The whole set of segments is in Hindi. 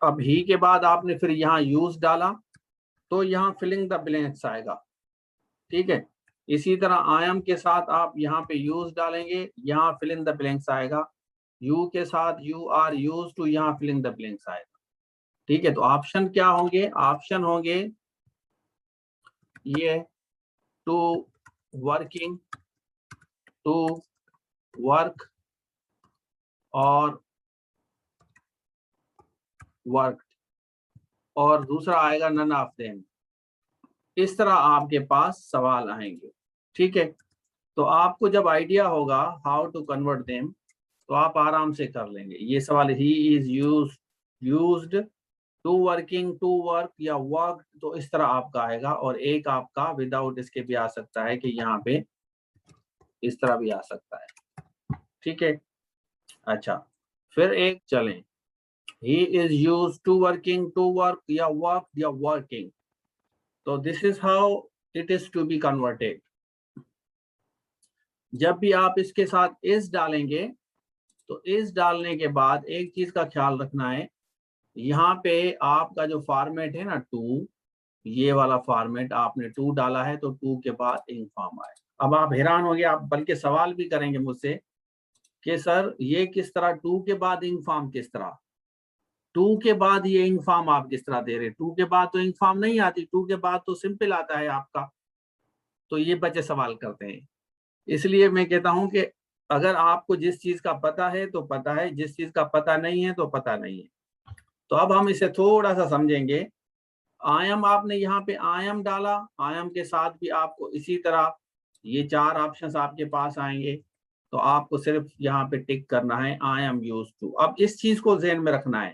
अब ही के बाद आपने फिर यहाँ यूज डाला तो यहाँ फिलिंग द ब्लैंक्स आएगा। ठीक है, इसी तरह आई एम के साथ आप यहाँ पे यूज डालेंगे, यहाँ फिलिंग द ब्लैंक्स आएगा। यू के साथ यू आर यूज टू, यहाँ फिलिंग द ब्लैंक्स आएगा। ठीक है, तो ऑप्शन क्या होंगे? ऑप्शन होंगे ये टू वर्किंग, टू वर्क और वर्क, और दूसरा आएगा नन ऑफ देम। इस तरह आपके पास सवाल आएंगे। ठीक है, तो आपको जब आइडिया होगा हाउ टू कन्वर्ट देम तो आप आराम से कर लेंगे ये सवाल। He is used to working, to work या वर्क, तो इस तरह आपका आएगा। और एक आपका विदाउट इसके भी आ सकता है कि यहाँ पे इस तरह भी आ सकता है। ठीक है, अच्छा, फिर एक चलें, he is used to working, to work या वर्क या वर्किंग, तो this is how it is to be converted. जब भी आप इसके साथ इस डालेंगे तो इस डालने के बाद एक चीज का ख्याल रखना है, यहाँ पे आपका जो फॉर्मेट है ना टू, ये वाला फॉर्मेट आपने टू डाला है तो टू के बाद इंक फॉर्म आए। अब आप हैरान हो गए, आप बल्कि सवाल भी करेंगे मुझसे कि सर ये किस तरह, टू के बाद इंक फॉर्म किस तरह, टू के बाद ये इंक फॉर्म आप किस तरह दे रहे? टू के बाद तो इंक फॉर्म नहीं आती, टू के बाद तो सिंपल आता है आपका। तो ये बच्चे सवाल करते हैं। इसलिए मैं कहता हूं कि अगर आपको जिस चीज का पता है तो पता है, जिस चीज का पता नहीं है तो पता नहीं है। तो अब हम इसे थोड़ा सा समझेंगे। आयम आपने यहाँ पे आयम डाला, आयम के साथ भी आपको इसी तरह ये चार ऑप्शंस आपके पास आएंगे, तो आपको सिर्फ यहाँ पे टिक करना है आई एम यूज टू। अब इस चीज को ज़हन में रखना है,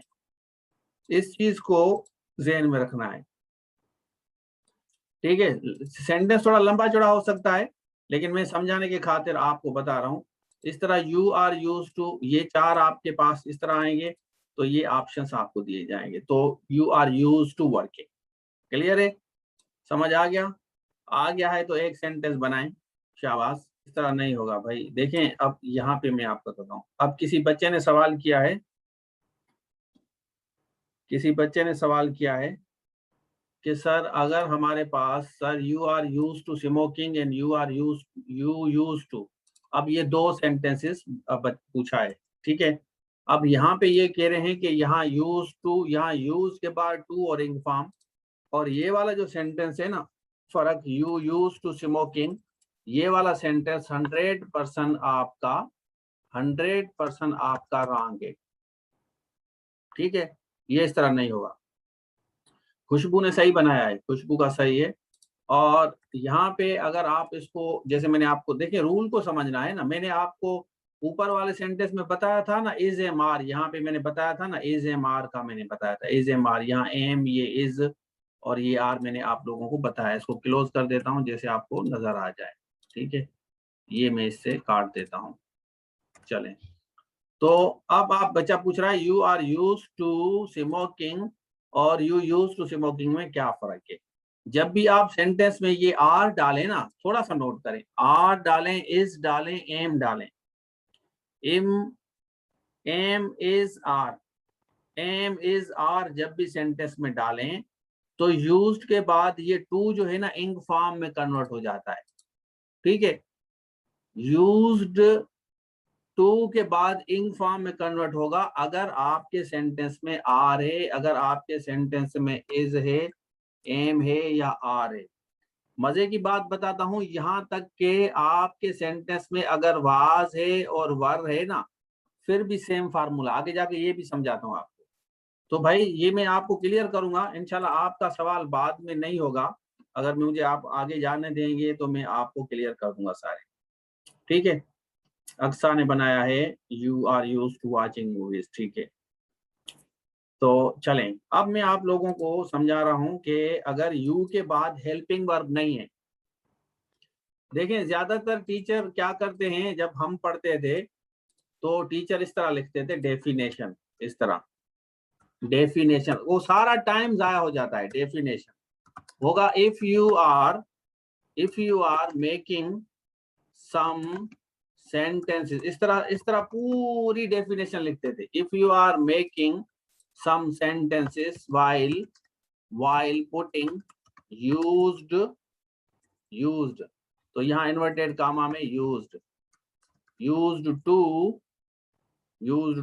इस चीज को ज़हन में रखना है। ठीक है, सेंटेंस थोड़ा लंबा चौड़ा हो सकता है लेकिन मैं समझाने के खातिर आपको बता रहा हूं। इस तरह यू आर यूज टू, ये चार आपके पास इस तरह आएंगे, तो ये ऑप्शंस आपको दिए जाएंगे। तो you are use to working, clear है? समझ आ गया है तो एक सेंटेंस बनाएं। शाबाश, इस तरह नहीं होगा भाई। देखें अब यहाँ पे मैं आपको बताऊं, अब किसी बच्चे ने सवाल किया है, किसी बच्चे ने सवाल किया है कि सर अगर हमारे पास, sir you are use to smoking and you are use to, अब ये दो सेंटेंसेस अब पूछा है। ठीक है, अब यहाँ पे ये कह रहे हैं कि यहाँ यूज टू, यहाँ यूज के बाद टू और इंग फॉर्म, और ये वाला जो सेंटेंस है ना फर्क, यू यूज टू स्मोकिंग, ये वाला सेंटेंस 100% आपका, 100% आपका रॉन्ग है। ठीक है, ये इस तरह नहीं होगा। खुशबू ने सही बनाया है, खुशबू का सही है। और यहाँ पे अगर आप इसको, जैसे मैंने आपको, देखिए रूल को समझना है ना, मैंने आपको ऊपर वाले सेंटेंस में बताया था ना इज एम आर, यहाँ पे मैंने बताया था ना इज एम आर का, मैंने बताया था इज एम आर, यहाँ एम ये इज और ये आर मैंने आप लोगों को बताया। इसको क्लोज कर देता हूँ जैसे आपको नजर आ जाए। ठीक है, ये मैं इससे काट देता हूँ। चलें, तो अब आप, बच्चा पूछ रहा है you are use to smoking और यू यूज टू स्मोकिंग में क्या फर्क है? जब भी आप सेंटेंस में ये आर डालें ना, थोड़ा सा नोट करें, आर डालें, इज डालें, एम डालें, am, am is are, am is are जब भी सेंटेंस में डालें तो यूज्ड के बाद ये टू जो है ना इंग फॉर्म में कन्वर्ट हो जाता है। ठीक है, यूज्ड टू के बाद इंग फॉर्म में कन्वर्ट होगा अगर आपके सेंटेंस में आर है, अगर आपके सेंटेंस में इज है, एम है या आर है। मजे की बात बताता हूं, यहां तक के आपके सेंटेंस में अगर वाज है और वर है ना, फिर भी सेम फार्मूला, आगे जाके ये भी समझाता हूं आपको। तो भाई ये मैं आपको क्लियर करूंगा इंशाल्लाह, आपका सवाल बाद में नहीं होगा। अगर मुझे आप आगे जाने देंगे तो मैं आपको क्लियर कर दूंगा सारे। ठीक है, अक्सा ने बनाया है you are use to watching movies. ठीक है, तो चलें, अब मैं आप लोगों को समझा रहा हूं कि अगर यू के बाद हेल्पिंग वर्ब नहीं है, देखें ज्यादातर टीचर क्या करते हैं, जब हम पढ़ते थे तो टीचर इस तरह लिखते थे डेफिनेशन, इस तरह डेफिनेशन, वो सारा टाइम जाया हो जाता है। डेफिनेशन होगा if you are making some sentences, इस तरह पूरी डेफिनेशन लिखते थे। If you are making some sentences while putting used, तो यहाँ इन्वर्टेड कामा में used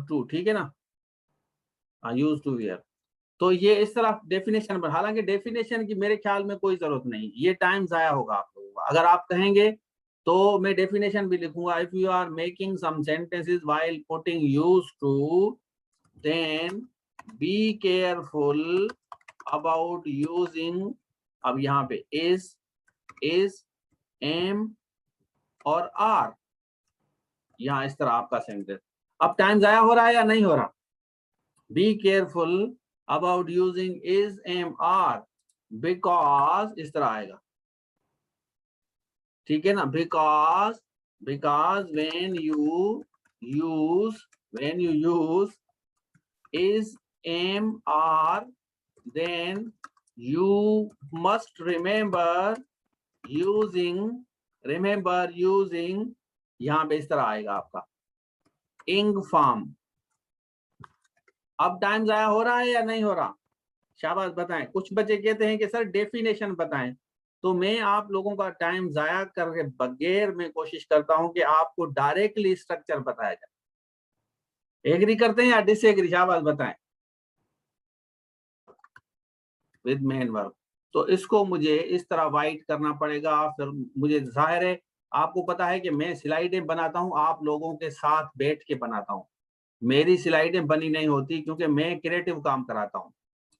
to, ठीक है ना, used to wear। तो ये इस तरह डेफिनेशन पर, हालांकि डेफिनेशन की मेरे ख्याल में कोई जरूरत नहीं, ये टाइम जाया होगा आप लोगों का। अगर आप कहेंगे तो मैं डेफिनेशन भी लिखूंगा, if you are making some sentences while putting used to, then be careful about using, अब यहाँ पे इज, एम और आर, यहाँ इस तरह आपका सेंटेंस। अब टाइम जाया हो रहा है या नहीं हो रहा? Be careful about using is, am, are, because इस तरह आएगा, ठीक है ना, because when you use is, am, are, then you must remember using, यहाँ पे इस तरह आएगा आपका ing form। अब टाइम जाया हो रहा है या नहीं हो रहा? शाबाश, बताएं। कुछ बच्चे कहते हैं कि सर डेफिनेशन बताएं, तो मैं आप लोगों का टाइम जाया करके बगैर मैं कोशिश करता हूं कि आपको डायरेक्टली स्ट्रक्चर बताया जाए। एग्री करते हैं या डिसएग्री? शाबाश, बताएं। विद मेन वर्ब, तो इसको मुझे इस तरह वाइट करना पड़ेगा। फिर मुझे जाहिर है आपको पता है कि मैं स्लाइडें बनाता हूं, आप लोगों के साथ बैठ के बनाता हूं, मेरी स्लाइडें बनी नहीं होती क्योंकि मैं क्रिएटिव काम कराता हूं।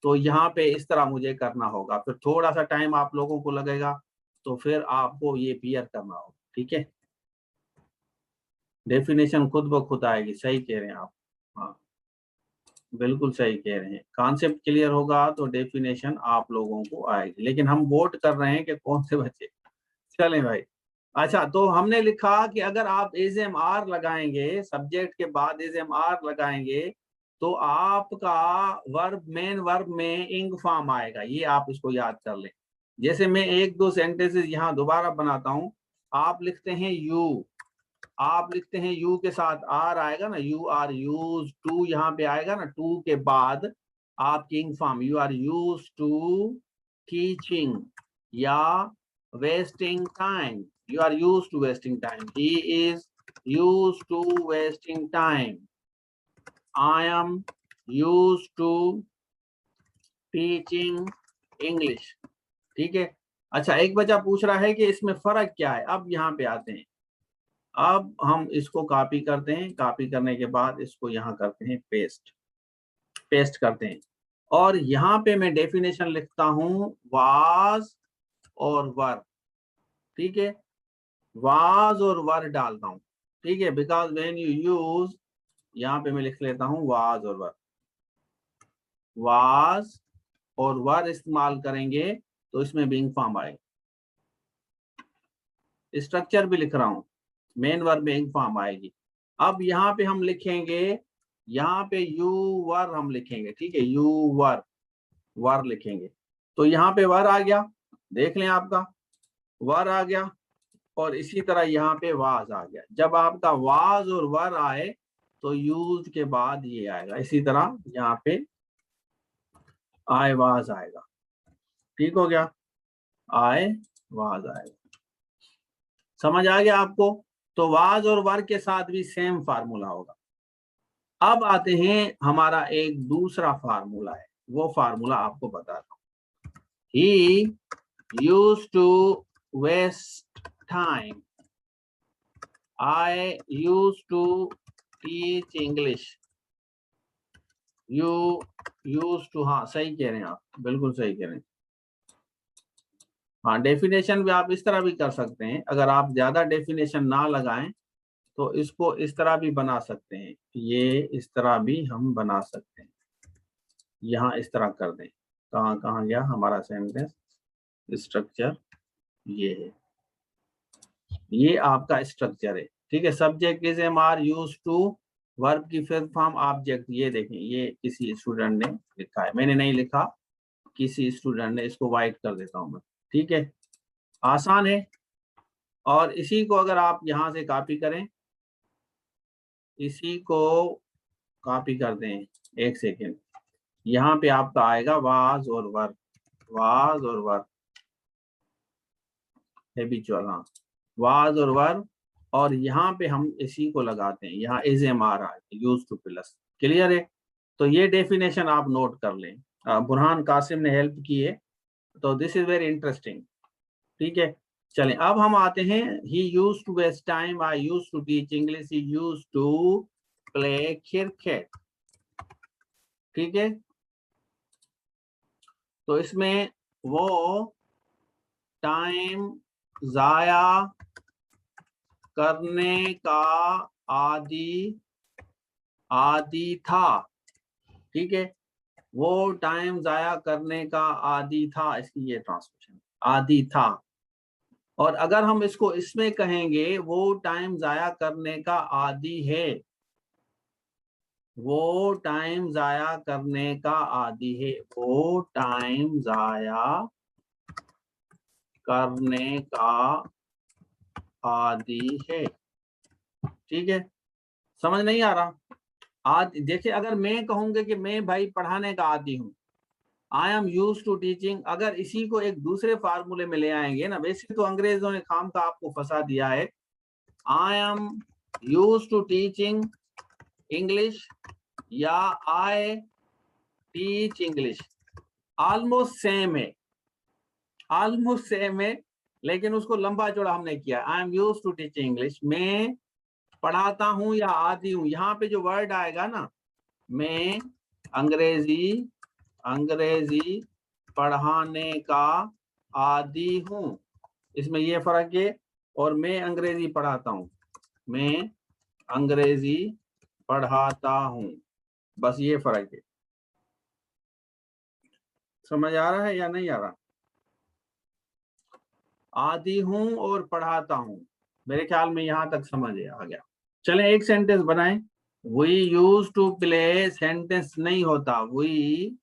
तो यहाँ पे इस तरह मुझे करना होगा, फिर थोड़ा सा टाइम आप लोगों को लगेगा, तो फिर आपको ये क्लियर करना होगा, ठीक है। डेफिनेशन खुद ब खुद आएगी, सही कह रहे हैं आप, हाँ बिल्कुल सही कह रहे हैं। कॉन्सेप्ट क्लियर होगा तो डेफिनेशन आप लोगों को आएगी, लेकिन हम वोट कर रहे हैं कि कौन से बच्चे। चलें भाई, अच्छा, तो हमने लिखा कि अगर आप इज एम आर लगाएंगे, सब्जेक्ट के बाद इज एम आर लगाएंगे, तो आपका वर्ब, मेन वर्ब में इंग फॉर्म आएगा। ये आप इसको याद कर लें। जैसे मैं एक दो सेंटेंसेस यहाँ दोबारा बनाता हूँ। आप लिखते हैं यू, के साथ आर आएगा ना, यू आर यूज टू, यहाँ पे आएगा ना, टू के बाद आपकी ing form, you are use to teaching या wasting time, you are used to wasting time, he is used to wasting time, I am used to teaching English, ठीक है। अच्छा, एक बच्चा पूछ रहा है कि इसमें फर्क क्या है। अब यहाँ पे आते हैं, अब हम इसको कॉपी करते हैं, कॉपी करने के बाद इसको यहाँ करते हैं पेस्ट करते हैं, और यहाँ पे मैं डेफिनेशन लिखता हूँ वाज और वर, ठीक है, वाज और वर डालता हूं, ठीक है, बिकॉज व्हेन यू यूज, यहाँ पे मैं लिख लेता हूं वाज और वर, वाज और वर इस्तेमाल करेंगे तो इसमें बिंग फॉर्म आएगा। स्ट्रक्चर भी लिख रहा हूं, मेन वर्ब में बिंग फॉर्म आएगी। अब यहाँ पे हम लिखेंगे, यहाँ पे यू वर हम लिखेंगे, ठीक है, यू वर लिखेंगे, तो यहाँ पे वर आ गया, देख लें आपका वर आ गया, और इसी तरह यहाँ पे वाज आ गया। जब आपका वाज और वर आए तो यूज के बाद ये आएगा, इसी तरह यहाँ पे आए वाज आएगा, ठीक हो गया, आए वाज आएगा। समझ आ गया आपको? तो वाज और वर के साथ भी सेम फार्मूला होगा। अब आते हैं, हमारा एक दूसरा फार्मूला है, वो फार्मूला आपको बताता हूँ। He used to waste time, I used to teach English. You used to, हाँ सही कह रहे हैं आप, बिल्कुल सही कह रहे हैं। हाँ, डेफिनेशन भी आप इस तरह भी कर सकते हैं, अगर आप ज्यादा डेफिनेशन ना लगाएं तो इसको इस तरह भी बना सकते हैं, ये इस तरह भी हम बना सकते हैं। यहाँ इस तरह कर दें, कहाँ गया हमारा सेंटेंस स्ट्रक्चर, ये है, ये आपका स्ट्रक्चर है, ठीक है। Subject is am are use to, verb की फिफ्थ फॉर्म ऑब्जेक्ट, ये देखें, ये किसी स्टूडेंट ने लिखा है, मैंने नहीं लिखा, किसी स्टूडेंट ने, इसको वाइट कर देता हूं मैं, ठीक है, आसान है। और इसी को अगर आप यहां से कॉपी करें, इसी को कॉपी कर दें, एक सेकेंड, यहाँ पे आपका आएगा वाज और वर, वाज और वर, हैबिचुअल, हाँ वाज और वर, और यहाँ पे हम इसी को लगाते हैं, यहाँ इज एम आ रहा है, यूज टू प्लस। क्लियर है? तो ये डेफिनेशन आप नोट कर लें, बुरहान कासिम ने हेल्प की है, तो दिस इज वेरी इंटरेस्टिंग। ठीक है, चलें अब हम आते हैं, he use to waste time, I use to teach English, he use to play cricket. ठीक है, तो इसमें वो टाइम जाया करने का आदी था। ठीक है, वो टाइम जाया करने का आदी था, इसकी ये ट्रांसलेशन, आदी था। और अगर हम इसको इसमें कहेंगे, वो टाइम जाया करने का आदी है, वो टाइम जाया करने का आदी है, वो टाइम जाया करने का आदी है। ठीक है, समझ नहीं आ रहा? आज देखिए, अगर मैं कहूंगा कि मैं भाई पढ़ाने का आदी हूँ, I am use to teaching, अगर इसी को एक दूसरे फार्मूले में ले आएंगे ना, वैसे तो अंग्रेजों ने खाम का आपको फंसा दिया है, I am use to teaching English या I teach English, almost same है, ऑलमोस्ट सेम है, लेकिन उसको लंबा चौड़ा हमने किया। I am use to teaching English, मैं पढ़ाता हूं या आदी हूं, यहाँ पे जो वर्ड आएगा ना, मैं अंग्रेजी पढ़ाने का आदी हूं, इसमें ये फर्क है, और मैं अंग्रेजी पढ़ाता हूं, मैं अंग्रेजी पढ़ाता हूं, बस ये फर्क है। समझ आ रहा है या नहीं आ रहा? आदी हूं और पढ़ाता हूं, मेरे ख्याल में यहां तक समझ आ गया। चलें एक सेंटेंस बनाएं। We use to play, sentence नहीं होता, we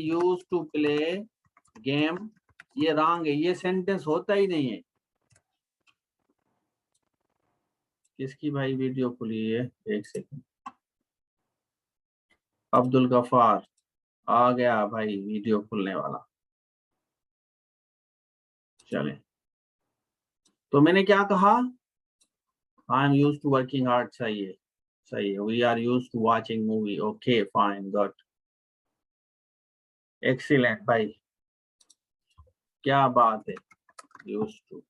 use to play game, ये रॉन्ग है, ये सेंटेंस होता ही नहीं है। किसकी भाई वीडियो खुली है? एक सेकंड, अब्दुल गफार आ गया भाई वीडियो खुलने वाला। चलें, तो मैंने क्या कहा, I am use to working hard, सही है, सही है। We are use to watching movie, okay fine good, excellent भाई, क्या बात है, use to,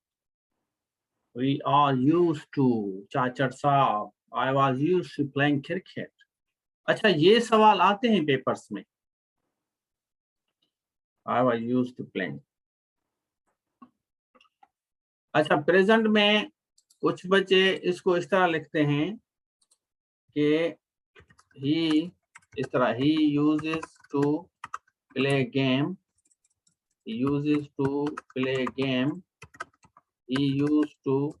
we are use to, Chachar साहब, I was use to playing cricket. अच्छा, ये सवाल आते हैं पेपर्स में, I was use to playing. अच्छा, प्रेजेंट में कुछ बच्चे इसको इस तरह लिखते हैं कि ही, इस तरह, he uses to play game, uses to play game, he used to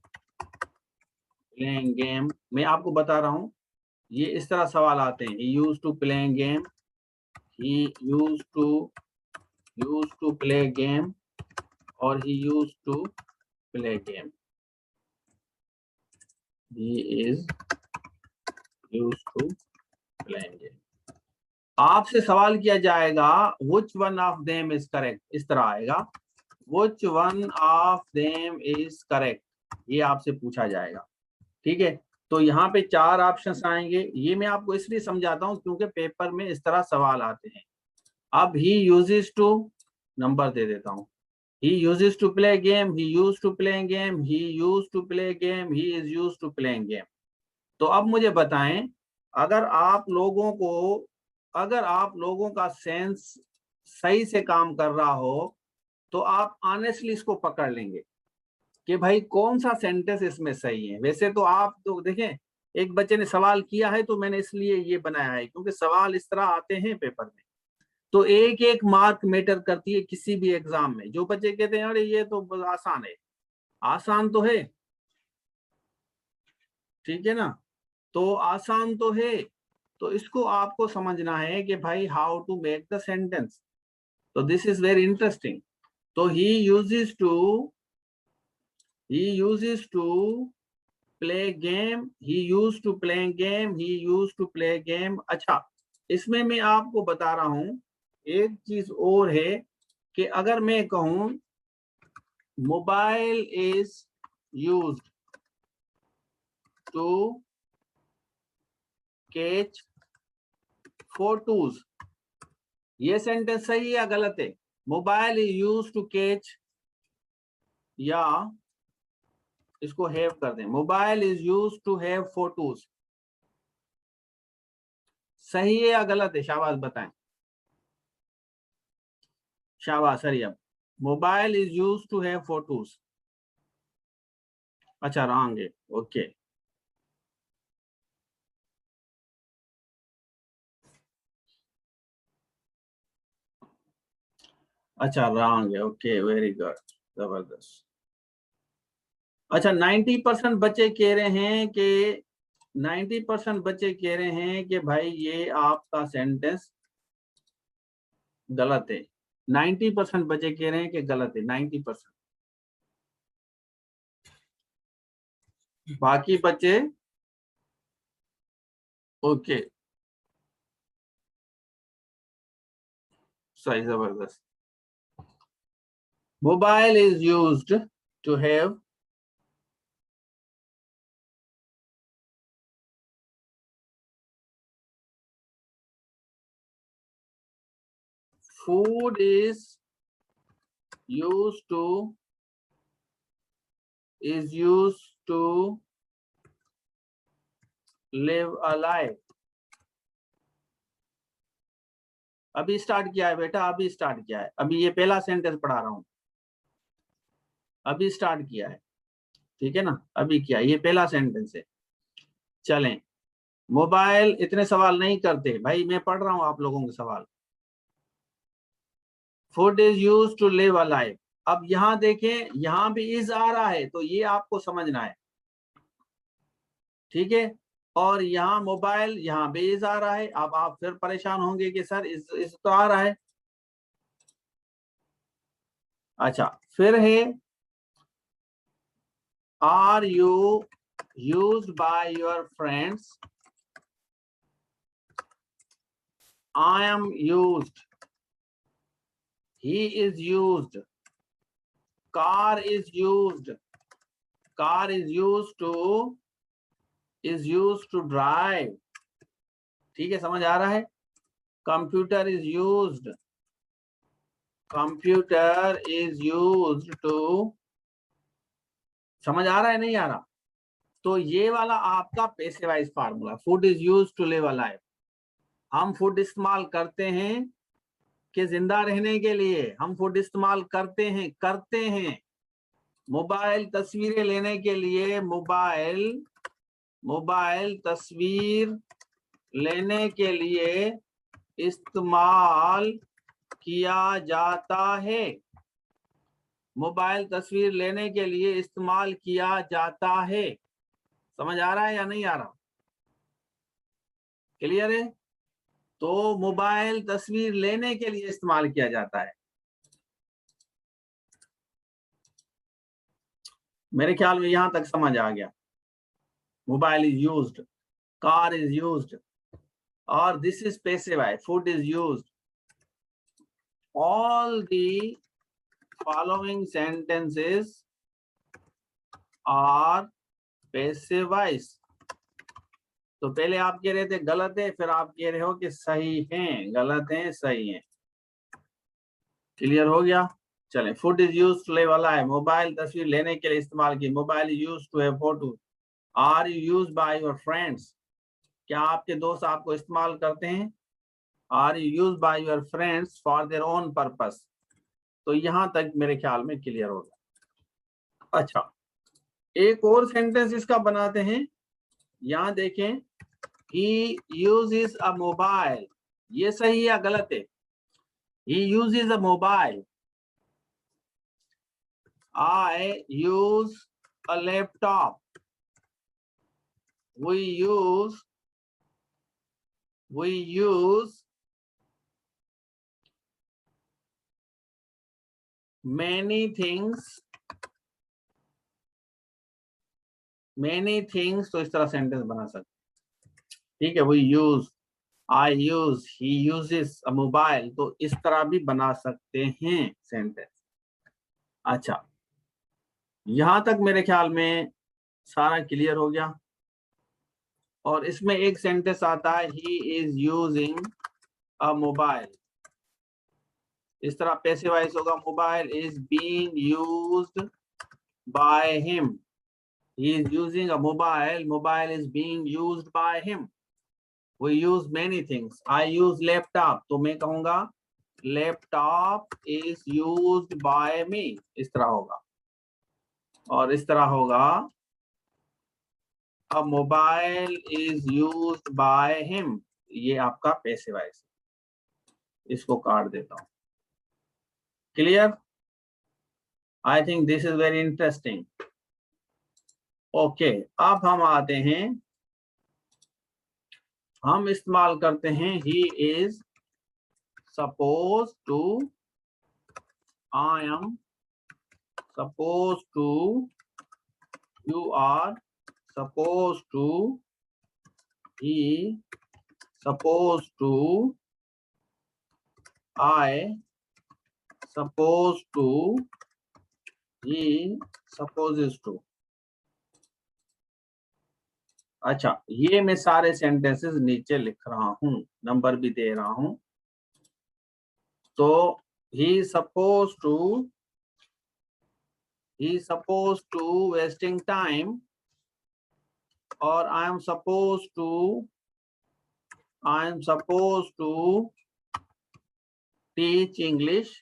playing game। मैं आपको बता रहा हूँ, ये इस तरह सवाल आते हैं, he used to playing game, he used to play game, और he used to play game, he is used to playing game। आपसे सवाल किया जाएगा which one of them is correct, इस तरह आएगा, which one of them is correct, ये आपसे पूछा जाएगा। ठीक है, तो यहाँ पे 4 ऑप्शंस आएंगे, ये मैं आपको इसलिए समझाता हूँ क्योंकि पेपर में इस तरह सवाल आते हैं। अब ही यूजेस टू, नंबर दे देता हूँ, he uses to play game, he use to play game, he use to play game, he is use to play game. तो अब मुझे बताएं, अगर आप लोगों का सेंस सही से काम कर रहा हो, तो आप ऑनेस्टली इसको पकड़ लेंगे कि भाई कौन सा सेंटेंस इसमें सही है। वैसे तो आप तो देखें, एक बच्चे ने सवाल किया है तो मैंने इसलिए ये बनाया है, क्योंकि सवाल इस तरह आते हैं पेपर में, तो एक एक मार्क मैटर करती है किसी भी एग्जाम में। जो बच्चे कहते हैं अरे ये तो आसान है, आसान तो है, ठीक है ना, तो आसान तो है, तो इसको आपको समझना है कि भाई how to make the sentence. तो दिस इज वेरी इंटरेस्टिंग। तो he uses to play game, he used to play game, he used to play game। अच्छा, इसमें मैं आपको बता रहा हूं एक चीज और है कि अगर मैं कहूं mobile is used to catch photos, ये सेंटेंस सही है या गलत है? Mobile is used to catch, या इसको हैव कर दें, mobile is used to have photos, सही है या गलत है? शाबाश बताएं, शाबाश। हरी अब mobile is used to have photos, अच्छा रॉन्ग है, ओके। अच्छा रॉन्ग है, ओके, वेरी गुड, जबरदस्त। अच्छा 90% बच्चे कह रहे हैं कि 90% बच्चे कह रहे हैं कि भाई ये आपका सेंटेंस गलत है। 90% बच्चे कह रहे हैं कि गलत है, 90%। बाकी बच्चे ओके, सही, जबरदस्त। Mobile is used to have food is used to live a life। अभी स्टार्ट किया है बेटा, अभी स्टार्ट किया है, अभी ये पहला सेंटेंस पढ़ा रहा हूं, अभी स्टार्ट किया है, ठीक है ना, अभी किया, ये पहला सेंटेंस है। चलें, मोबाइल इतने सवाल नहीं करते भाई, मैं पढ़ रहा हूं आप लोगों के सवाल। Food is use to live a life, अब यहां देखें, यहां भी इज आ रहा है, तो ये आपको समझना है, ठीक है। और यहाँ मोबाइल, यहाँ भी इज आ रहा है, अब आप फिर परेशान होंगे कि सर इस तो आ रहा है। अच्छा, फिर है are you used by your friends, I am used, he is used, car is used, car is used to drive, ठीक है, समझ आ रहा है। Computer is used, computer is used to, समझ आ रहा है नहीं आ रहा? तो ये वाला आपका passive voice formula, food is use to live a life. हम फूड इस्तेमाल करते हैं कि जिंदा रहने के लिए, हम फूड इस्तेमाल करते हैं मोबाइल तस्वीरें लेने के लिए, मोबाइल तस्वीर लेने के लिए इस्तेमाल किया जाता है, मोबाइल तस्वीर लेने के लिए इस्तेमाल किया जाता है। समझ आ रहा है या नहीं आ रहा? क्लियर है? तो मोबाइल तस्वीर लेने के लिए इस्तेमाल किया जाता है। मेरे ख्याल में यहां तक समझ आ गया। Mobile is used, car is used, और दिस इज पैसिव है, food is used. All the following sentences are passive voice. तो पहले आप कह रहे थे गलत है, फिर आप कह रहे हो कि सही हैं, गलत हैं, सही हैं। क्लियर हो गया? चलें, food is use to live a life, mobile तस्वीर लेने के लिए इस्तेमाल की, mobile is use to have photo, are you use by your friends, क्या आपके दोस्त आपको इस्तेमाल करते हैं? Are you use by your friends for their own purpose. तो यहां तक मेरे ख्याल में क्लियर हो गया। अच्छा, एक और सेंटेंस इसका बनाते हैं, यहां देखें, ही यूजेस अ मोबाइल, ये सही है या गलत है? He uses a mobile, I use a laptop, we use many things, तो इस तरह सेंटेंस बना सकते, ठीक है, we use I use, he uses a mobile, तो इस तरह भी बना सकते हैं सेंटेंस। अच्छा, यहां तक मेरे ख्याल में सारा क्लियर हो गया। और इसमें एक सेंटेंस आता है he is using a mobile, इस तरह पैसिव वॉइस होगा mobile is being used by him, he is using a mobile, mobile is being used by him. We use many things. I use laptop, तो मैं कहूंगा laptop is used by me, इस तरह होगा। और इस तरह होगा a mobile is used by him, ये आपका पैसिव वॉइस, इसको काट देता हूं। Clear? I think this is very interesting. Okay, अब हम आते हैं, हम इस्तेमाल करते हैं he is supposed to, I am supposed to, you are supposed to, he supposed to, I supposed to, he supposes to। अच्छा, ये मैं सारे सेंटेंसेस नीचे लिख रहा हूं, नंबर भी दे रहा हूं। तो he supposed to wasting time, और I am supposed to teach English,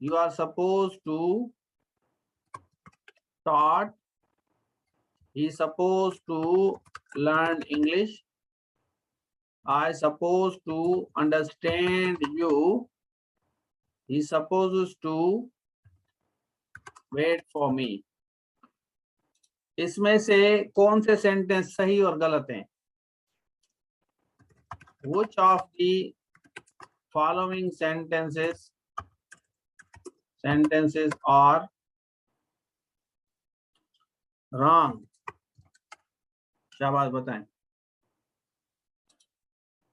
you are supposed to taught, he supposed to learn English, I supposed to understand you, he supposes to wait for me। इसमें से कौन से सेंटेंस सही और गलत हैं? Which of the following sentences are wrong? शाबाश, बताएं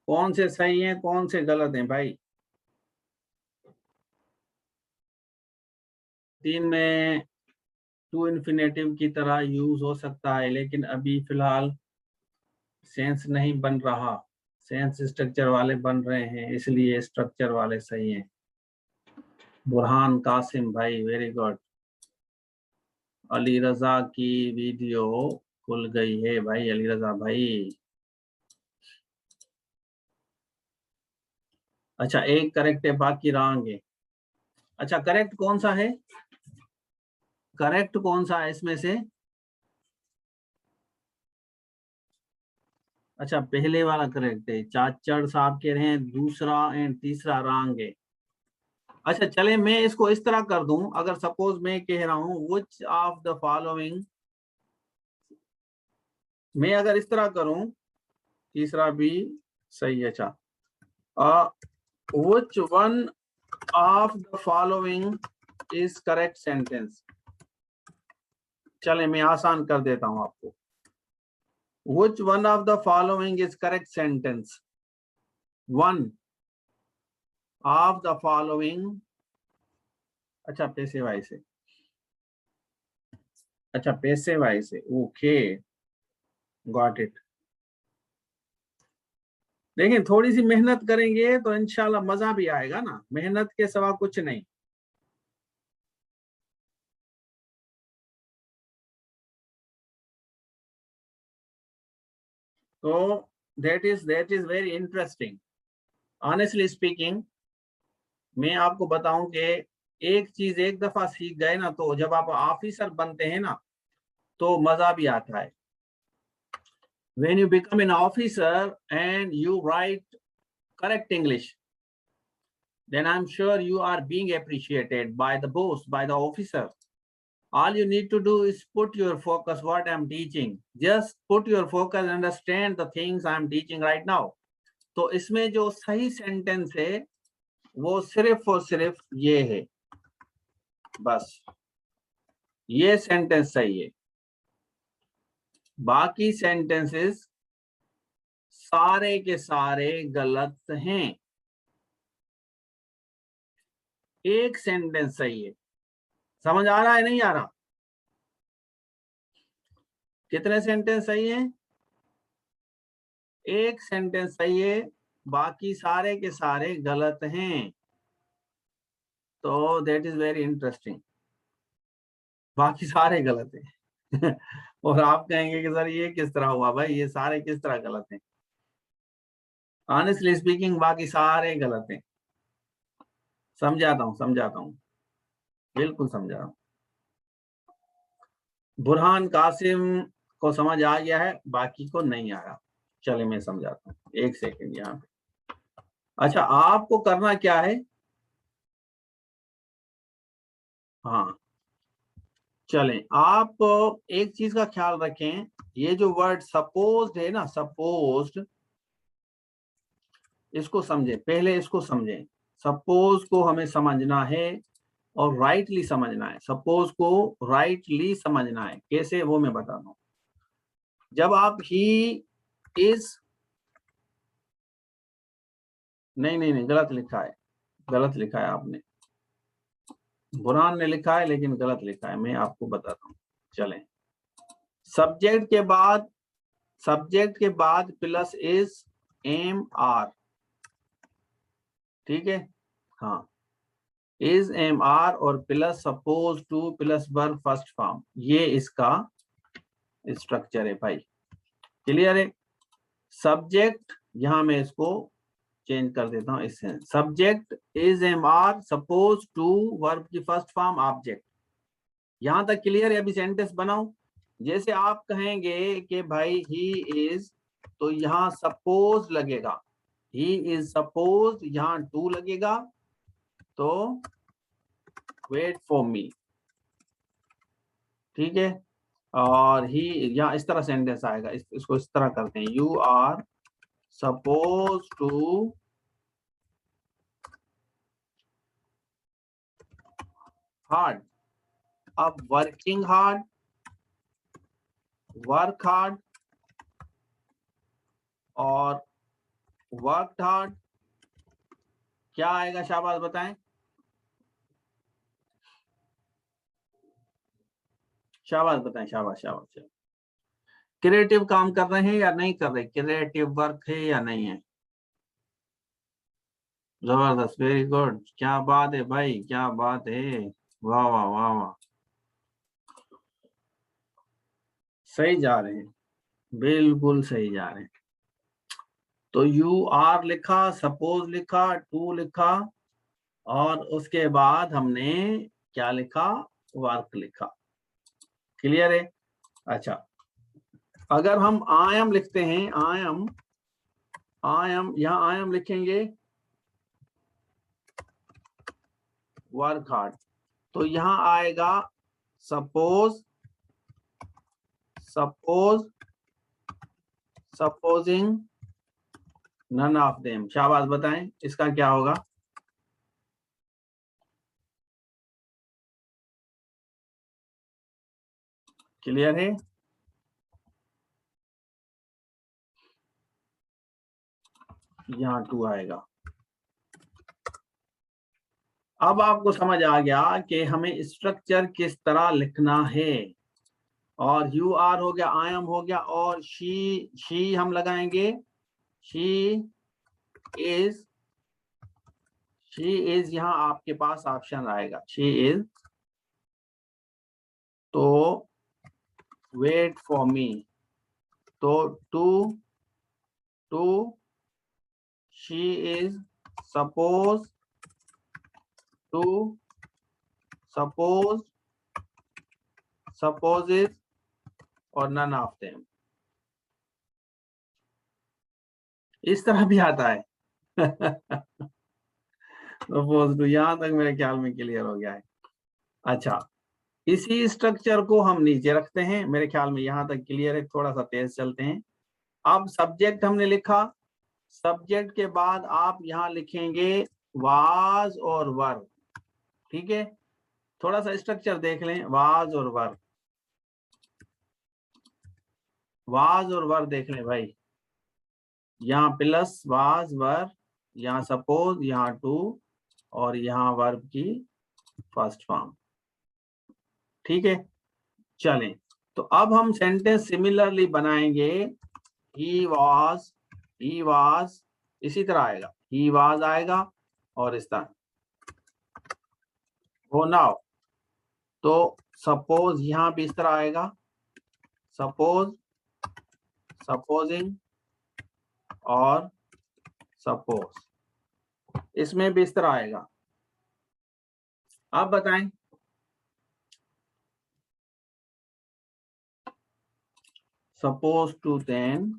कौन से सही हैं, कौन से गलत हैं भाई। 3 में टू इन्फिनेटिव की तरह यूज हो सकता है, लेकिन अभी फिलहाल सेंस नहीं बन रहा, सेंस स्ट्रक्चर वाले बन रहे हैं, इसलिए स्ट्रक्चर वाले सही हैं। बुरहान कासिम भाई, वेरी गुड। अली रजा की वीडियो खुल गई है भाई, अली रजा भाई। अच्छा, एक करेक्ट है, बाकी रॉन्ग है। अच्छा, करेक्ट कौन सा है? करेक्ट कौन सा है इसमें से? अच्छा, पहले वाला करेक्ट है, चाचड़ साहब कह रहे हैं दूसरा एंड तीसरा रॉन्ग है। अच्छा, चले मैं इसको इस तरह कर दूं, अगर सपोज मैं कह रहा हूं which ऑफ द फॉलोइंग, मैं अगर इस तरह करूं, तीसरा भी सही है। अच्छा, which one of the following is correct sentence? चले मैं आसान कर देता हूं आपको। Which one of the following is correct sentence? One of the following, अच्छा पैसे वाई से, अच्छा पैसे वाई से, ओके गॉट इट। देखिए, थोड़ी सी मेहनत करेंगे तो इंशाल्लाह मजा भी आएगा ना, मेहनत के सिवा कुछ नहीं। तो that is very interesting। Honestly speaking, मैं आपको बताऊं कि एक चीज एक दफा सीख गए ना, तो जब आप ऑफिसर बनते हैं ना, तो मजा भी आता है। When you become an officer and you write correct English, then I'm sure you are being appreciated by the boss, by the officer. All you need to do is put your focus what I'm teaching. Just put your focus and understand the things I'm teaching right now. तो इसमें जो सही सेंटेंस है वो सिर्फ और सिर्फ ये है, बस ये सेंटेंस सही है। बाकी सेंटेंसेस सारे के सारे गलत हैं। एक सेंटेंस सही है। समझ आ रहा है नहीं आ रहा? कितने सेंटेंस सही हैं? एक सेंटेंस सही है, बाकी सारे के सारे गलत हैं। तो दैट इज वेरी इंटरेस्टिंग। बाकी सारे गलत हैं। और आप कहेंगे कि सर ये किस तरह हुआ भाई, ये सारे किस तरह गलत हैं? ऑनेस्टली स्पीकिंग बाकी सारे गलत हैं। समझाता हूं, बिल्कुल समझा रहा हूं। बुरहान कासिम को समझ आ गया है, बाकी को नहीं आया। चलिए मैं समझाता हूँ, एक सेकंड यहाँ पे। अच्छा, आपको करना क्या है? हाँ, चलें, आप एक चीज का ख्याल रखें, ये जो वर्ड सपोज्ड है ना, सपोज्ड, इसको समझें, पहले इसको समझें। सपोज को हमें समझना है और राइटली समझना है। सपोज को राइटली समझना है, कैसे वो मैं बताता हूँ। जब आप ही इज, नहीं गलत लिखा है, गलत लिखा है आपने। बुरहान ने लिखा है लेकिन गलत लिखा है, मैं आपको बताता हूँ। चलें, सब्जेक्ट के बाद प्लस इज एम आर, ठीक है? हाँ, इज एम आर और plus suppose two plus verb first form, ये इसका स्ट्रक्चर है भाई। क्लियर है? सब्जेक्ट, यहां मैं इसको चेंज कर देता हूं इससे। Subject is am are, suppose to verb की फर्स्ट फॉर्म ऑब्जेक्ट। यहां तक क्लियर है? अभी सेंटेंस बनाऊं। जैसे आप कहेंगे कि भाई ही इज, तो यहां सपोज लगेगा, ही इज सपोज, यहां टू लगेगा, तो वेट फॉर मी, ठीक है? और ही, यहाँ इस तरह सेंटेंस आएगा, इसको इस तरह करते हैं, you are suppose to hard, अब वर्किंग हार्ड, वर्क हार्ड और वर्क हार्ड, क्या आएगा? शाबाश बताएं, शाबाश बताएं, शाबाश शाबाश। क्रिएटिव काम कर रहे हैं या नहीं कर रहे? क्रिएटिव वर्क है या नहीं है? जबरदस्त, वेरी गुड, क्या बात है भाई, क्या बात है, वाह वाह वाह वाह, सही जा रहे हैं, बिल्कुल सही जा रहे हैं। तो यू आर लिखा, सपोज लिखा, टू लिखा, और उसके बाद हमने क्या लिखा? वर्क लिखा। क्लियर है? अच्छा, अगर हम आई एम लिखते हैं, आई एम, यहां आई एम लिखेंगे वर्क हार्ड, तो यहां आएगा suppose, supposing none of them. शाबाश बताएं, इसका क्या होगा? क्लियर है? यहाँ टू आएगा। अब आपको समझ आ गया कि हमें स्ट्रक्चर किस तरह लिखना है। और यू आर हो गया, आई एम हो गया, और शी हम लगाएंगे, शी इज, यहाँ आपके पास ऑप्शन आएगा, शी इज, तो वेट फॉर मी, तो to she is suppose to, supposes और नन ऑफ देम। इस तरह भी आता है। सपोज टू, यहां तक मेरे ख्याल में क्लियर हो गया है। अच्छा, इसी स्ट्रक्चर को हम नीचे रखते हैं, मेरे ख्याल में यहां तक क्लियर है, थोड़ा सा तेज चलते हैं। अब सब्जेक्ट हमने लिखा, सब्जेक्ट के बाद आप यहां लिखेंगे वाज और वर्ब, ठीक है? थोड़ा सा स्ट्रक्चर देख लें, वाज और वर्ब, वाज और वर्ब देख लें भाई। यहाँ प्लस वाज वर, यहाँ सपोज, यहाँ टू, और यहाँ वर्ब की फर्स्ट फॉर्म। ठीक है, चलें तो अब हम सेंटेंस सिमिलरली बनाएंगे। ही वाज इसी तरह आएगा, ही वाज आएगा और इस तरह हो नाउ। तो सपोज यहाँ भी इस तरह आएगा, सपोज, सपोजिंग और सपोज, इसमें भी इस तरह आएगा। आप बताएं, suppose to then,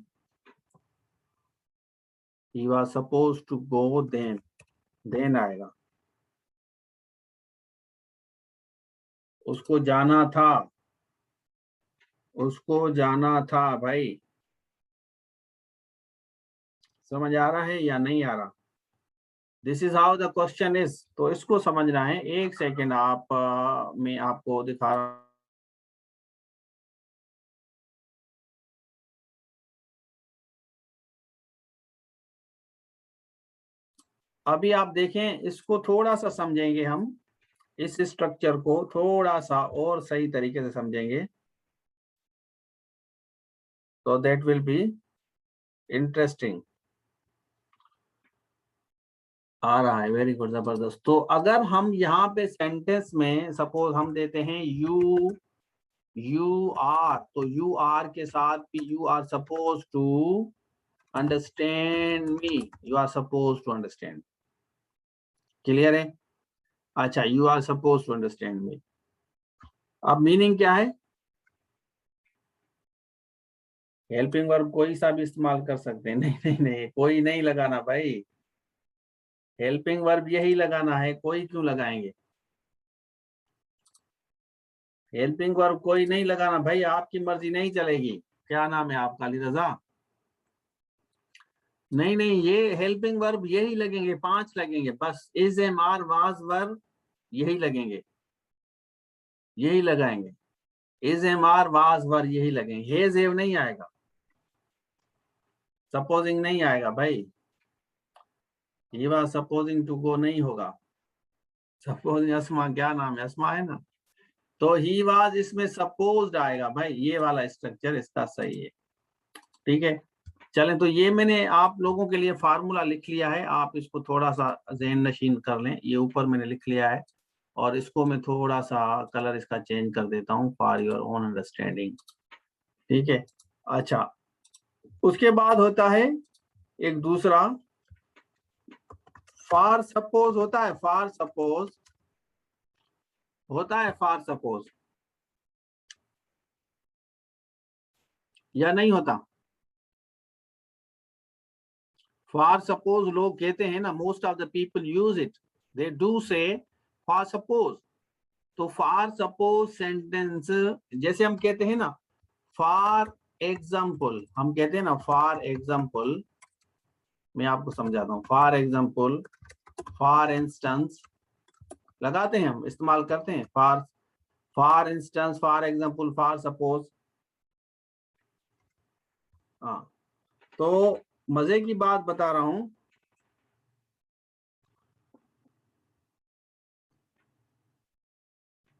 he was supposed to go then आएगा, उसको जाना था, उसको जाना था। भाई समझ आ रहा है या नहीं आ रहा? This is how the question is. तो इसको समझना है। एक सेकेंड आप मैं आपको दिखा रहा हूं। अभी आप देखें, इसको थोड़ा सा समझेंगे हम, इस स्ट्रक्चर को थोड़ा सा और सही तरीके से समझेंगे, तो दैट विल बी इंटरेस्टिंग। आ रहा है, वेरी गुड, जबरदस्त। तो अगर हम यहाँ पे सेंटेंस में सपोज हम देते हैं यू आर, तो यू आर के साथ भी you are suppose to understand me, you are suppose to understand. Clear है? अच्छा, you are suppose to understand me. अब मीनिंग क्या है? हेल्पिंग वर्ब कोई सा भी इस्तेमाल कर सकते हैं। नहीं नहीं नहीं, कोई नहीं लगाना भाई, हेल्पिंग वर्ब यही लगाना है, कोई क्यों लगाएंगे? हेल्पिंग वर्ब कोई नहीं लगाना भाई, आपकी मर्जी नहीं चलेगी। क्या नाम है आपका? अली रजा? नहीं नहीं, ये हेल्पिंग वर्ब यही लगेंगे, 5 लगेंगे बस। इज, एम, आर, वाज, वर, यही लगेंगे, यही लगाएंगे। इज, एम, आर, वाज, वर यही लगेंगे। हेज, हेव नहीं आएगा, सपोजिंग नहीं आएगा भाई, ये बात सपोजिंग टू गो नहीं होगा। सपोजिंग, अस्मा, क्या नाम है? अस्मा है ना? तो ही वाज इसमें सपोज्ड आएगा भाई, ये वाला स्ट्रक्चर इसका सही है। ठीक है, चलें तो ये मैंने आप लोगों के लिए फार्मूला लिख लिया है, आप इसको थोड़ा सा ज़हन नशीन कर लें। ये ऊपर मैंने लिख लिया है और इसको मैं थोड़ा सा कलर इसका चेंज कर देता हूँ फॉर योर ओन अंडरस्टैंडिंग। ठीक है, अच्छा, उसके बाद होता है एक दूसरा, फॉर सपोज होता है, फॉर सपोज होता है, फॉर सपोज या नहीं होता? फॉर सपोज लोग कहते हैं ना, most of the people use it, they do से फॉर सपोज। तो फॉर सपोज सेंटेंस, जैसे हम कहते हैं ना फॉर एग्जाम्पल, हम कहते हैं ना फॉर एग्जाम्पल, मैं आपको समझाता हूँ। फॉर एग्जाम्पल, फॉर इंस्टेंस लगाते हैं हम, इस्तेमाल करते हैं for instance, for example, for suppose. हाँ, तो मजे की बात बता रहा हूं,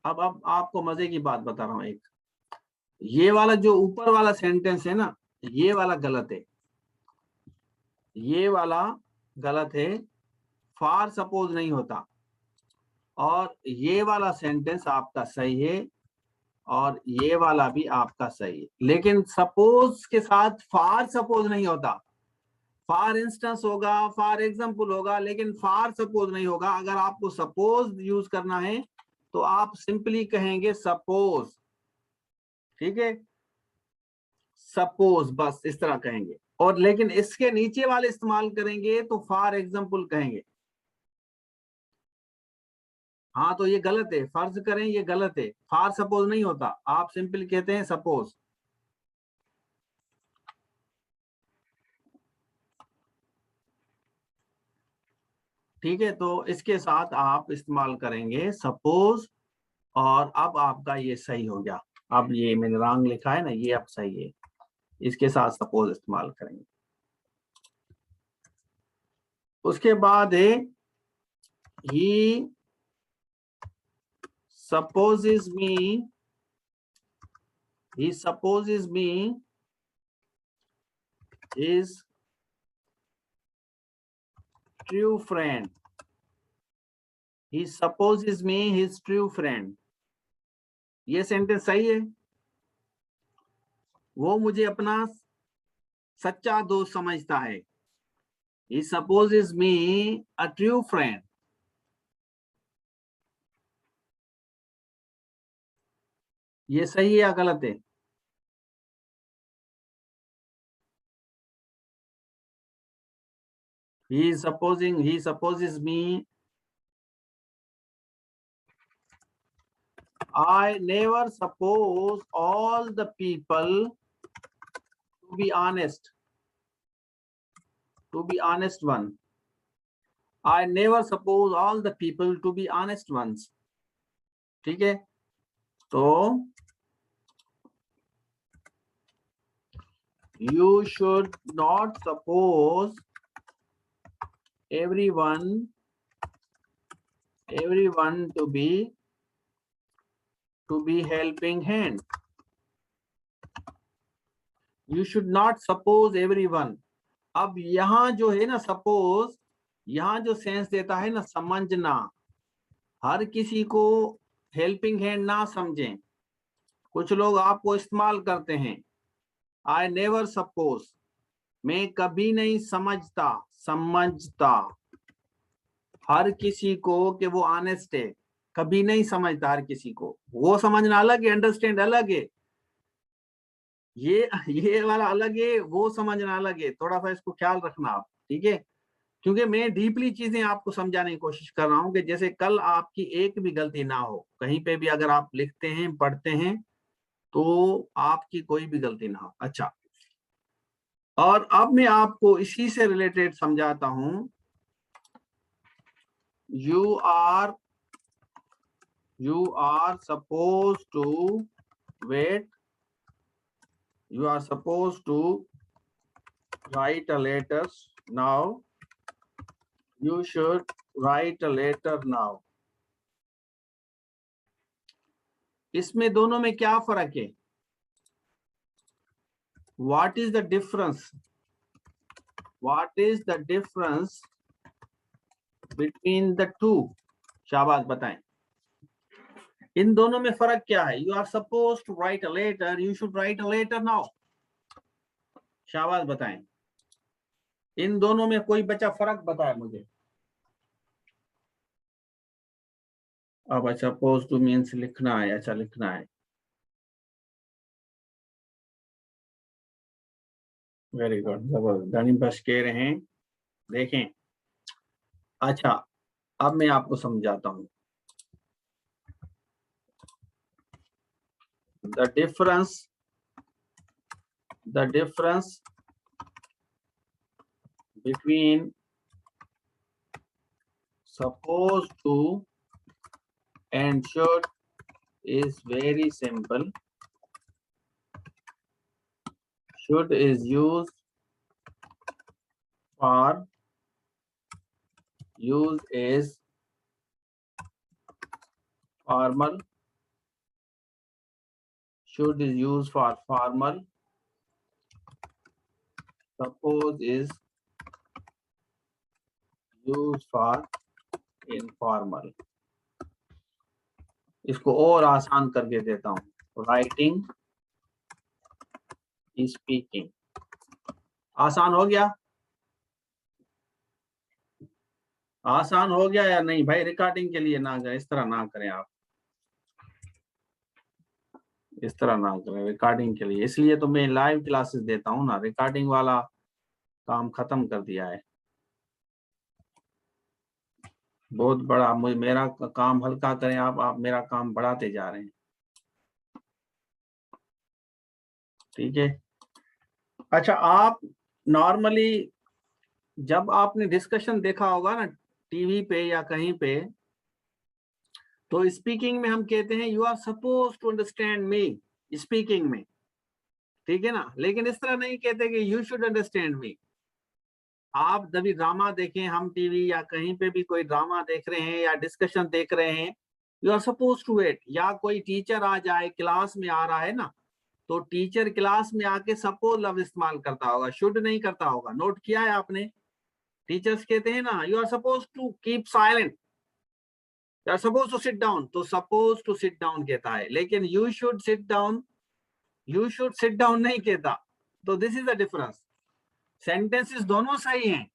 अब आपको मजे की बात बता रहा हूं एक। ये वाला जो ऊपर वाला सेंटेंस है ना, ये वाला गलत है, ये वाला गलत है, फॉर सपोज नहीं होता। और ये वाला सेंटेंस आपका सही है और ये वाला भी आपका सही है, लेकिन सपोज के साथ फॉर सपोज नहीं होता। फॉर इंस्टेंस होगा, फॉर एग्जाम्पल होगा, लेकिन फॉर सपोज नहीं होगा। अगर आपको सपोज यूज करना है तो आप सिंपली कहेंगे सपोज। ठीक है, सपोज, बस इस तरह कहेंगे। और लेकिन इसके नीचे वाले इस्तेमाल करेंगे तो फॉर एग्जाम्पल कहेंगे। हाँ, तो ये गलत है, फर्ज करें ये गलत है, फॉर सपोज नहीं होता, आप सिंपल कहते हैं सपोज। ठीक है, तो इसके साथ आप इस्तेमाल करेंगे सपोज, और अब आपका ये सही हो गया। अब ये मैंने रॉन्ग लिखा है ना, ये अब सही है, इसके साथ सपोज इस्तेमाल करेंगे। उसके बाद है he supposes me his true friend. He supposes me his true friend. ये सेंटेंस सही है। वो मुझे अपना सच्चा दोस्त समझता है। He supposes me a true friend. ये सही है या गलत है? He supposes me. I never suppose all the people to be honest. To be honest one. I never suppose all the people to be honest ones. ठीक है, तो you should not suppose everyone to be helping hand. You should not suppose everyone. अब यहाँ जो है ना suppose, यहाँ जो सेंस देता है ना समझना, हर किसी को हेल्पिंग हैंड ना समझें। कुछ लोग आपको इस्तेमाल करते हैं। I never suppose, मैं कभी नहीं समझता हर किसी को कि वो ऑनेस्ट है। कभी नहीं समझता हर किसी को। वो समझना अलग है, अंडरस्टैंड अलग है, ये वाला अलग है, वो समझना अलग है। थोड़ा सा इसको ख्याल रखना आप, ठीक है? क्योंकि मैं डीपली चीजें आपको समझाने की कोशिश कर रहा हूं कि जैसे कल आपकी एक भी गलती ना हो। कहीं पे भी अगर आप लिखते हैं, पढ़ते हैं, तो आपकी कोई भी गलती ना हो। अच्छा, और अब मैं आपको इसी से रिलेटेड समझाता हूं। You are supposed to wait. You are supposed to write a letter now. You should write a letter now. इसमें दोनों में क्या फर्क है? What is the difference? What is the difference between the two? शाबाश बताएं। इन दोनों में फर्क क्या है? You are supposed to write a letter. You should write a letter now. शाबाश बताएं। इन दोनों में कोई बच्चा फर्क बताए मुझे। अब सपोज टू मीन्स लिखना है। अच्छा, लिखना है। वेरी गुड, जबरदस्त। गणित बस कह रहे हैं, देखें। अच्छा, अब मैं आपको समझाता हूं। The difference between supposed to and should is very simple. Should is used as formal. Should is used for formal. Suppose is used for informal. इसको और आसान करके देता हूं। Writing, speaking. आसान हो गया? आसान हो गया या नहीं भाई? रिकॉर्डिंग के लिए ना जाए, इस तरह ना करें आप, इस तरह ना करें रिकॉर्डिंग के लिए। इसलिए तो मैं लाइव क्लासेस देता हूं ना, रिकॉर्डिंग वाला काम खत्म कर दिया है। बहुत बड़ा मेरा काम हल्का करें आप मेरा काम बढ़ाते जा रहे हैं, ठीक है? अच्छा, आप नॉर्मली जब आपने डिस्कशन देखा होगा ना टीवी पे या कहीं पे, तो स्पीकिंग में हम कहते हैं you are suppose to understand me, speaking में, ठीक है ना? लेकिन इस तरह नहीं कहते कि यू शुड अंडरस्टैंड मी। आप जब भी ड्रामा देखें, हम टीवी या कहीं पे भी कोई ड्रामा देख रहे हैं या डिस्कशन देख रहे हैं, you are suppose to wait. या कोई टीचर आ जाए, क्लास में आ रहा है ना, तो टीचर क्लास में आके सपोज लफ्ज इस्तेमाल करता होगा, शुड नहीं करता होगा। नोट किया है आपने? टीचर्स कहते हैं ना, you are suppose to keep silent, you are suppose to sit down, तो सपोज टू सिट डाउन कहता है। लेकिन you should sit down, you should sit down नहीं कहता। तो this is the difference. Sentences दोनों सही हैं।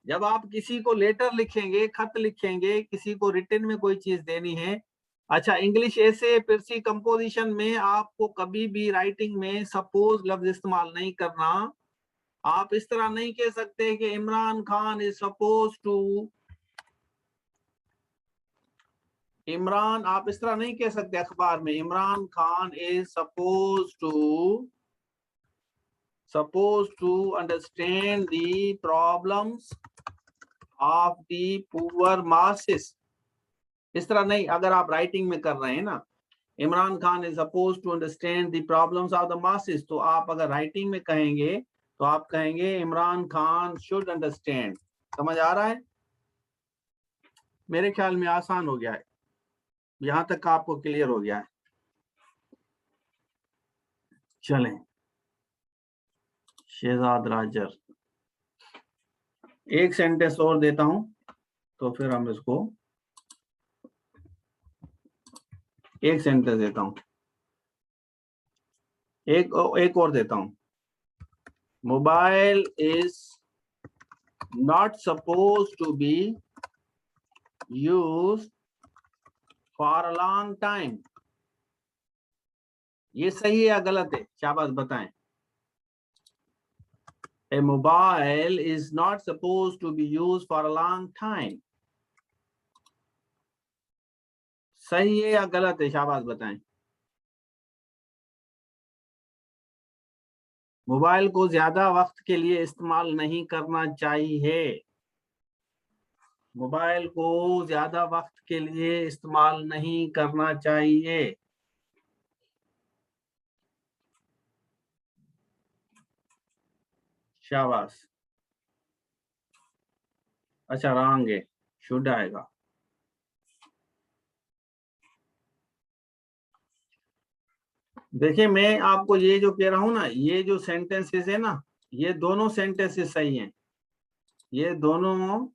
जब आप किसी को लेटर लिखेंगे, खत लिखेंगे, किसी को रिटन में कोई चीज देनी है, अच्छा इंग्लिश ऐसे पिरसी कंपोजिशन में आपको कभी भी राइटिंग में सपोज लफ्ज इस्तेमाल नहीं करना। आप इस तरह नहीं कह सकते कि Imran Khan is suppose to, Imran, आप इस तरह नहीं कह सकते अखबार में Imran Khan is suppose to understand the problems of the poor masses. इस तरह नहीं। अगर आप राइटिंग में कर रहे हैं ना, Imran Khan is suppose to understand the problems of the masses, तो आप अगर राइटिंग में कहेंगे तो आप कहेंगे इमरान खान शुड अंडरस्टैंड। समझ आ रहा है? मेरे ख्याल में आसान हो गया है, यहां तक आपको क्लियर हो गया है। चलें, शहजाद राजर, एक सेंटेंस और देता हूं तो फिर हम इसको, एक सेंटेंस देता हूं, एक और देता हूं। Mobile is not suppose to be used for a long time. ये सही है या गलत है? शाबाश बताएं। A mobile is not supposed to be used for a long time. सही है या गलत है? शाबाश बताएं। मोबाइल को ज्यादा वक्त के लिए इस्तेमाल नहीं करना चाहिए। मोबाइल को ज्यादा वक्त के लिए इस्तेमाल नहीं करना चाहिए। शाबाश। अच्छा रॉन्ग है, शुड आएगा। देखिए मैं आपको ये जो कह रहा हूं ना, ये जो सेंटेंसेस है ना, ये दोनों सेंटेंसेस सही हैं। ये दोनों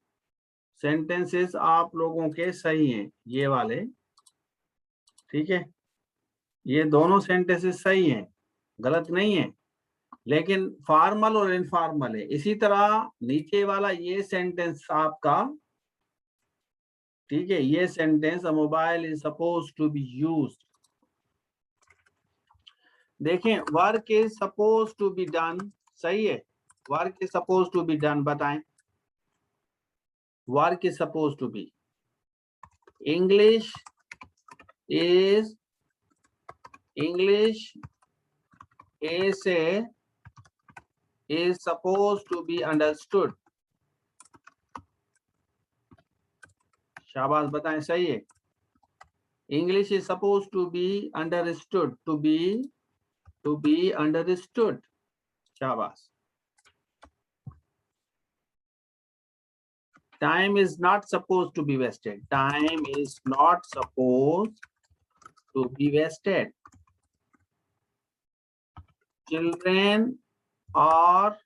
सेंटेंसेस आप लोगों के सही हैं, ये वाले, ठीक है। ये दोनों सेंटेंसेस सही हैं, गलत नहीं है। लेकिन फॉर्मल और इनफॉर्मल है। इसी तरह नीचे वाला ये सेंटेंस आपका, ठीक है, ये sentence a mobile is suppose to be used. देखें, work is suppose to be done, सही है। Work is suppose to be done, बताएं। Work is suppose to be. English is, English ऐसे is supposed to be understood। शाबाश बताएं, सही है। English is supposed to be understood, to be understood। शाबाश। Time is not supposed to be wasted। Time is not supposed to be wasted। Children are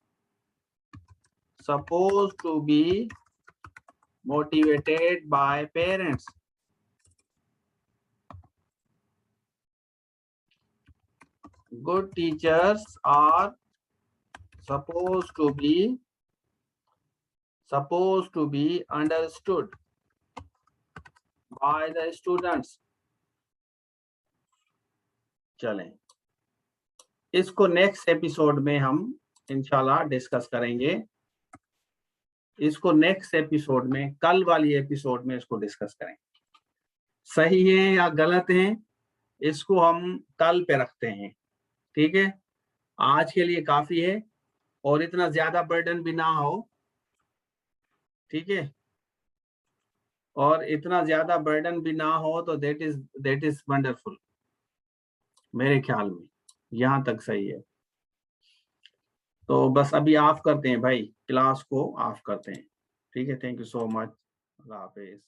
supposed to be motivated by parents। Good teachers are supposed to be understood by the students। चलें, इसको नेक्स्ट एपिसोड में हम इंशाल्लाह डिस्कस करेंगे। इसको नेक्स्ट एपिसोड में, कल वाली एपिसोड में इसको डिस्कस करेंगे। सही है या गलत है, इसको हम कल पे रखते हैं, ठीक है। आज के लिए काफी है, और इतना ज्यादा बर्डन भी ना हो, ठीक है। और इतना ज्यादा बर्डन भी ना हो, तो दैट इज वंडरफुल। मेरे ख्याल में यहां तक सही है। तो बस अभी ऑफ करते हैं भाई, क्लास को ऑफ करते हैं। ठीक है, thank you so much, Allah Hafiz.